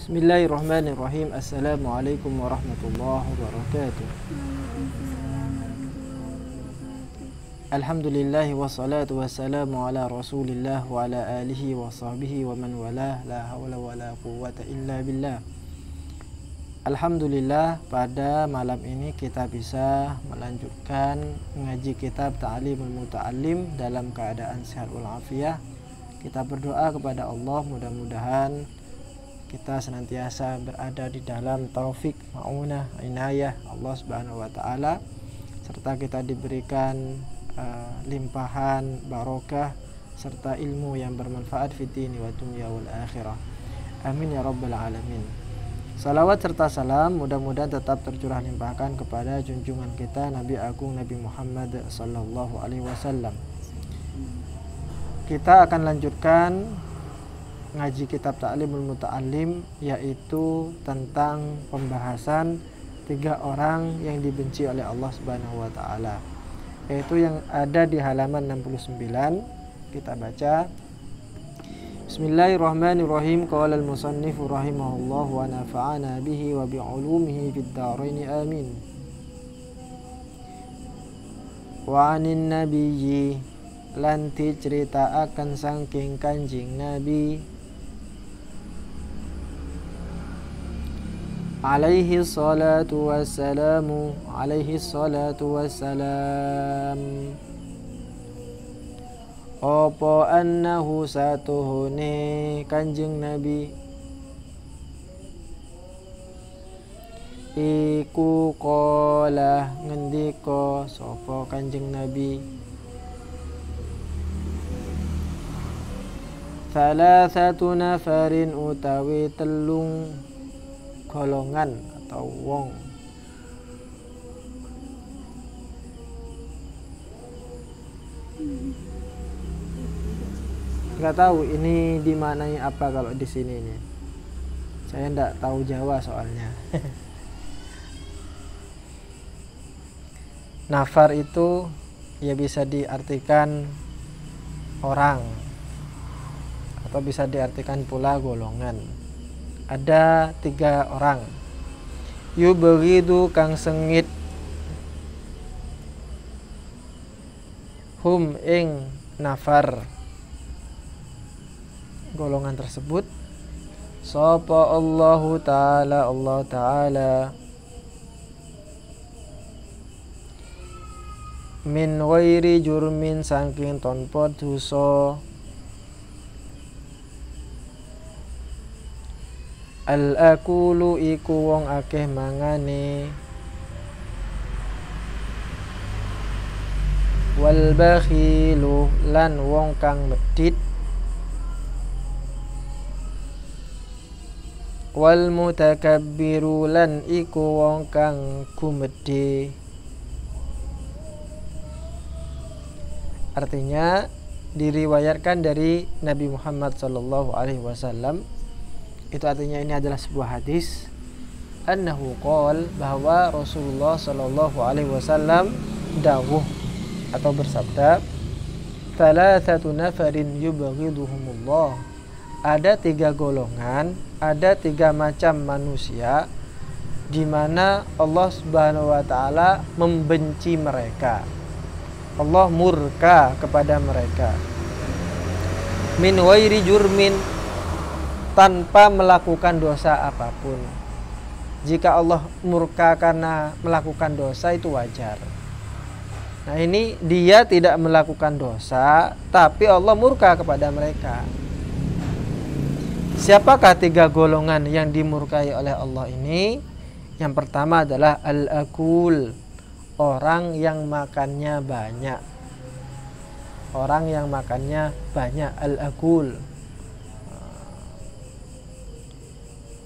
Bismillahirrahmanirrahim. Assalamualaikum warahmatullahi wabarakatuh. Alhamdulillah wassalatu wassalamu ala rasulillah wa ala alihi wa sahbihi wa man walah. La hawla wa la quwwata illa billah. Alhamdulillah, pada malam ini kita bisa melanjutkan mengaji kitab Ta'limul Muta'allim dalam keadaan sehat walafiat. Kita berdoa kepada Allah, mudah-mudahan kita senantiasa berada di dalam taufik, ma'unah, inayah Allah Subhanahu wa taala, serta kita diberikan limpahan barokah serta ilmu yang bermanfaat fid dini wa dunya wal akhirah. Amin ya rabbal alamin. Salawat serta salam mudah-mudahan tetap tercurah limpahkan kepada junjungan kita Nabi Agung Nabi Muhammad sallallahu alaihi wasallam. Kita akan lanjutkan ngaji kitab Ta'limul Muta'allim, yaitu tentang pembahasan 3 orang yang dibenci oleh Allah Subhanahu wa taala, yaitu yang ada di halaman 69. Kita baca. Bismillahirrahmanirrahim. Qala al-musannif rahimahullah wa nafa'ana bihi wa bi'ulumihi fid dharain amin. Wa 'anin nabiyyi, lan cerita akan saking Kanjeng Nabi alaihi salatu wassalamu, alaihi salatu wassalam, opo annahu satuhune Kanjeng Nabi iku qala ngendika sapa Kanjeng Nabi, salasatu nafarin utawi telung golongan atau wong. Nggak tahu ini dimaknai apa kalau di sini nih. Saya nggak tahu Jawa soalnya. Nafar itu ya bisa diartikan orang atau bisa diartikan pula golongan. Ada 3 orang. Yubghidu kang sengit hum ing nafar golongan tersebut sapa Allahu taala, Allah taala, min ghairi jurmin saking tanpa dosa, al-akulu iku wong akeh mangane, wal bakhilu lan wong kang medhit, wal mutakabbiru lan iku wong kang gumedhe. Artinya diriwayatkan dari Nabi Muhammad sallallahu alaihi wasallam, itu artinya ini adalah sebuah hadis, annahu qol, bahwa Rasulullah sallallahu alaihi wasallam dawuh atau bersabda, thalathatu nafarin yubghiduhumullah, ada 3 golongan, ada 3 macam manusia di mana Allah Subhanahu wa taala membenci mereka. Allah murka kepada mereka. Min ghairi jurmin, tanpa melakukan dosa apapun. Jika Allah murka karena melakukan dosa itu wajar. Nah, ini dia tidak melakukan dosa tapi Allah murka kepada mereka. Siapakah 3 golongan yang dimurkai oleh Allah ini? Yang pertama adalah al-akul, orang yang makannya banyak. Orang yang makannya banyak, al-akul.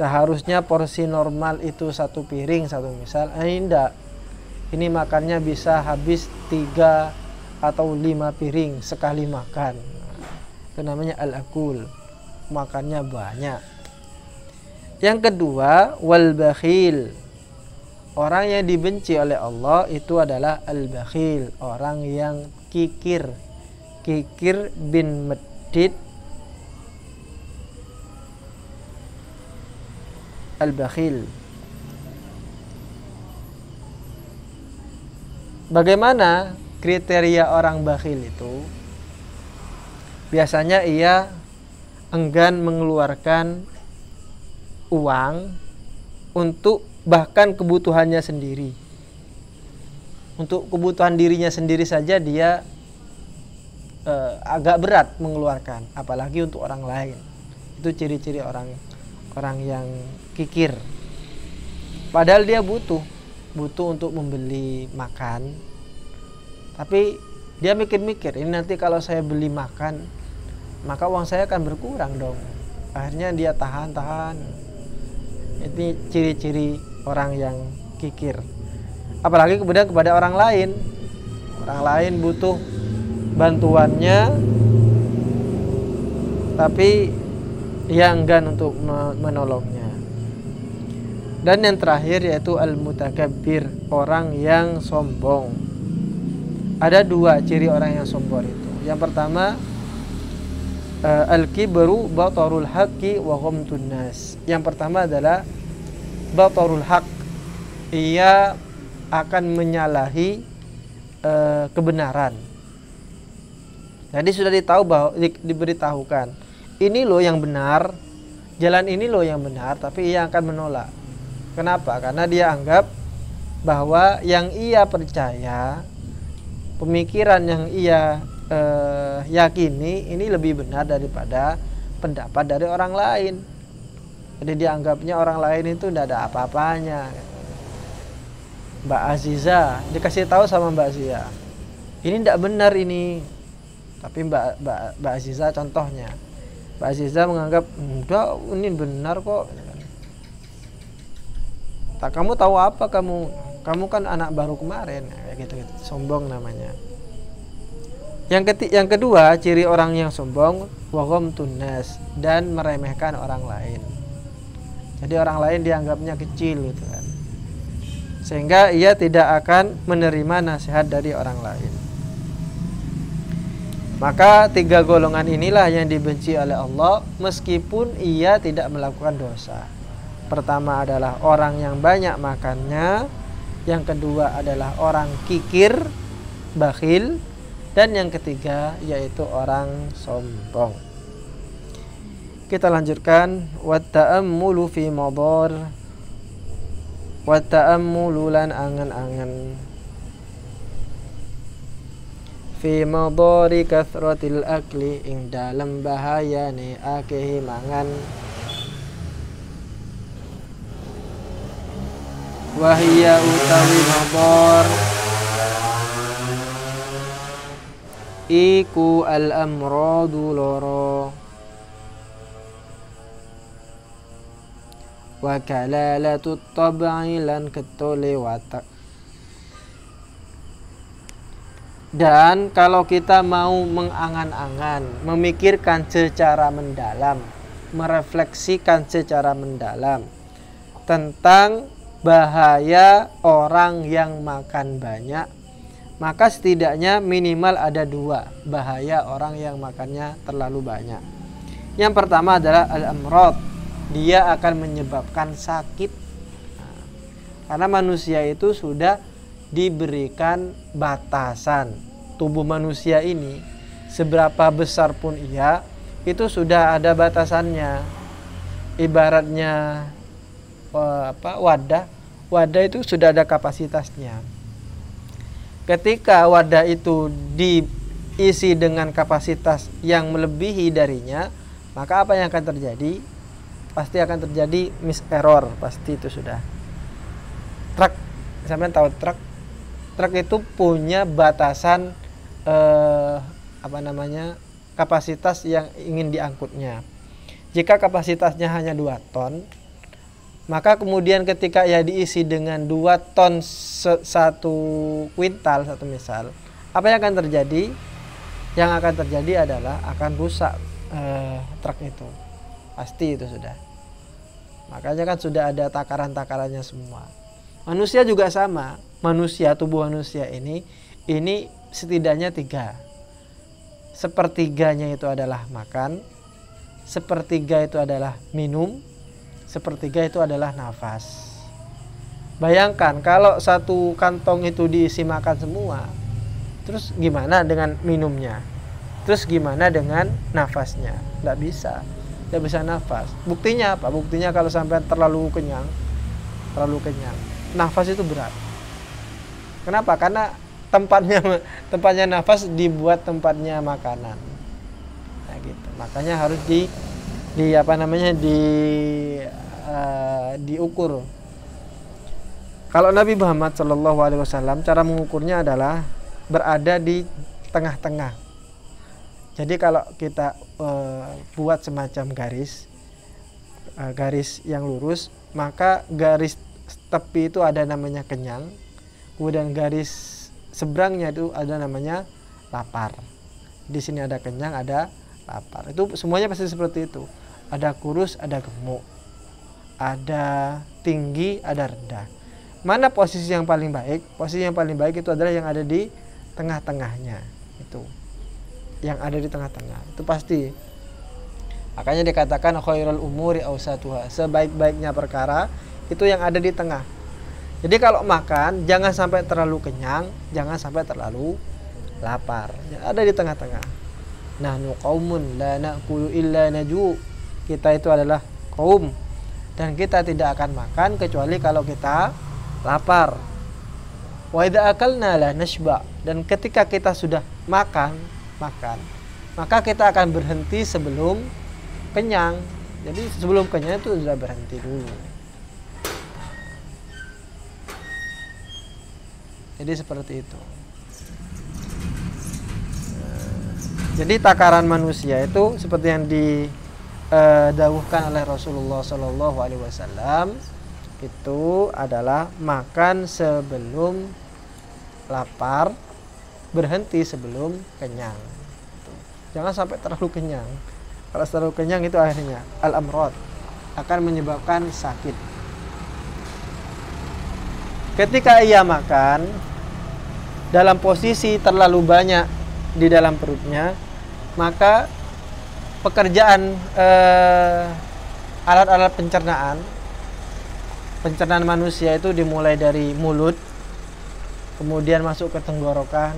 Seharusnya porsi normal itu 1 piring, 1 misal. Ini enggak. Ini makannya bisa habis 3 atau 5 piring sekali makan. Itu namanya al-akul, makannya banyak. Yang kedua, wal bakhil, orang yang dibenci oleh Allah itu adalah al-bakhil, orang yang kikir. Kikir bin medit al-bakhil. Bagaimana kriteria orang bakhil itu? Biasanya ia enggan mengeluarkan uang untuk bahkan kebutuhannya sendiri. Untuk kebutuhan dirinya sendiri saja dia agak berat mengeluarkan, apalagi untuk orang lain. Itu ciri-ciri orang yang kikir. Padahal dia butuh untuk membeli makan, tapi dia mikir-mikir, ini nanti kalau saya beli makan maka uang saya akan berkurang dong. Akhirnya dia tahan. Ini ciri-ciri orang yang kikir. Apalagi kemudian kepada orang lain butuh bantuannya, tapi ia enggan untuk menolongnya. Dan yang terakhir yaitu al-mutakabbir, orang yang sombong. Ada dua ciri orang yang sombong itu. Yang pertama, al-kibru batarul haqqi wa ghamtun nas. Yang pertama adalah batarul haqq. Ia akan menyalahi kebenaran. Jadi sudah diberitahukan, ini loh yang benar, jalan ini loh yang benar, tapi ia akan menolak. Kenapa? Karena dia anggap bahwa yang ia percaya, pemikiran yang ia yakini ini lebih benar daripada pendapat dari orang lain. Jadi dianggapnya orang lain itu tidak ada apa-apanya. Mbak Aziza dikasih tahu sama Mbak Aziza, ini tidak benar ini. Tapi Mbak Aziza contohnya, Mbak Aziza menganggap enggak, ini benar kok. Tak, kamu tahu apa, kamu kan anak baru kemarin, kayak gitu. Sombong namanya. Yang kedua, ciri orang yang sombong, wa ghamtun nas, dan meremehkan orang lain. Jadi orang lain dianggapnya kecil gitu kan. Sehingga ia tidak akan menerima nasihat dari orang lain. Maka tiga golongan inilah yang dibenci oleh Allah meskipun ia tidak melakukan dosa. Pertama adalah orang yang banyak makannya, yang kedua adalah orang kikir, bakhil, dan yang ketiga yaitu orang sombong. Kita lanjutkan, wa ta'ammulu fi madar, wa ta'ammulu lan angan-angan fi madari kathratil akli, ing dalam bahayane akeh mangan, wahia utawi madar iku al-amradu loro, wa kalalatu tab'i lan ketole watak. Dan kalau kita mau mengangan-angan, memikirkan secara mendalam, merefleksikan secara mendalam tentang bahaya orang yang makan banyak, maka setidaknya minimal ada dua bahaya orang yang makannya terlalu banyak. Yang pertama adalah al-amrad, dia akan menyebabkan sakit. Karena manusia itu sudah diberikan batasan. Tubuh manusia ini seberapa besar pun ia, itu sudah ada batasannya. Ibaratnya wadah itu sudah ada kapasitasnya. Ketika wadah itu diisi dengan kapasitas yang melebihi darinya, maka apa yang akan terjadi? Pasti akan terjadi miserror, pasti itu sudah. Truk, sampean tahu truk itu punya batasan kapasitas yang ingin diangkutnya. Jika kapasitasnya hanya 2 ton, maka kemudian ketika ya diisi dengan 2 ton 1 kuintal, satu misal, apa yang akan terjadi? Yang akan terjadi adalah akan rusak truk itu. Pasti itu sudah. Makanya kan sudah ada takaran-takarannya semua. Manusia juga sama. Tubuh manusia ini setidaknya 3. Sepertiganya itu adalah makan, sepertiga itu adalah minum, sepertiga itu adalah nafas. Bayangkan kalau satu kantong itu diisi makan semua, terus gimana dengan minumnya? Terus gimana dengan nafasnya? Tidak bisa nafas. Buktinya apa? Buktinya kalau sampai terlalu kenyang, nafas itu berat. Kenapa? Karena tempatnya nafas dibuat tempatnya makanan. Nah gitu. Makanya harus diukur. Kalau Nabi Muhammad SAW cara mengukurnya adalah berada di tengah-tengah. Jadi kalau kita buat semacam garis yang lurus, maka garis tepi itu ada namanya kenyang, kemudian garis seberangnya itu ada namanya lapar. Di sini ada kenyang, ada lapar. Itu semuanya pasti seperti itu. Ada kurus, ada gemuk, ada tinggi, ada rendah. Mana posisi yang paling baik? Posisi yang paling baik itu adalah yang ada di tengah-tengahnya. Itu yang ada di tengah-tengah. Itu pasti. Makanya dikatakan khairul umuri awsatuha. Sebaik-baiknya perkara itu yang ada di tengah. Jadi kalau makan jangan sampai terlalu kenyang, jangan sampai terlalu lapar. Ada di tengah-tengah. Nahnu qaumun la na'kulu illa naju. Kita itu adalah kaum dan kita tidak akan makan kecuali kalau kita lapar. Wa idza akalna la nashba. Dan ketika kita sudah makan, maka kita akan berhenti sebelum kenyang. Jadi sebelum kenyang itu sudah berhenti dulu. Jadi seperti itu. Jadi takaran manusia itu seperti yang didawuhkan oleh Rasulullah SAW, itu adalah makan sebelum lapar, berhenti sebelum kenyang. Jangan sampai terlalu kenyang. Kalau terlalu kenyang itu akhirnya al-amrad, akan menyebabkan sakit. Ketika ia makan dalam posisi terlalu banyak di dalam perutnya, maka pekerjaan alat-alat pencernaan manusia itu dimulai dari mulut, kemudian masuk ke tenggorokan,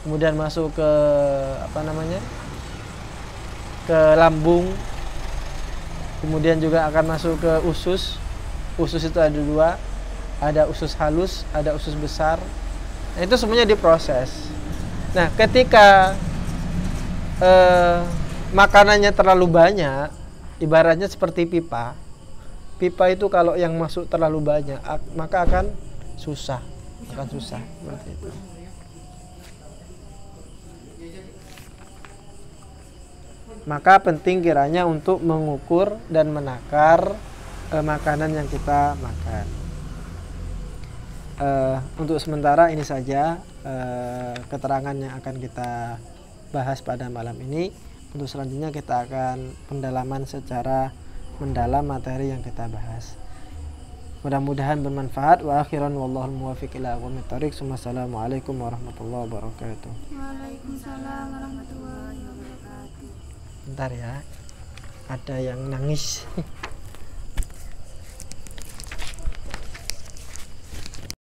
kemudian masuk ke ke lambung, kemudian juga akan masuk ke usus. Usus itu ada dua, ada usus halus, ada usus besar. Nah, itu semuanya diproses. Nah, ketika makanannya terlalu banyak, ibaratnya seperti pipa. Pipa itu kalau yang masuk terlalu banyak, maka akan susah seperti itu. Maka penting kiranya untuk mengukur dan menakar makanan yang kita makan. Untuk sementara ini saja keterangan yang akan kita bahas pada malam ini. Untuk selanjutnya kita akan pendalaman secara mendalam materi yang kita bahas. Mudah-mudahan bermanfaat. Wa akhiran wallahul muwaffiq ila aqwamit thoriq. Wassalamualaikum warahmatullahi wabarakatuh. Waalaikumsalam warahmatullahi wabarakatuh. Bentar ya. Ada yang nangis.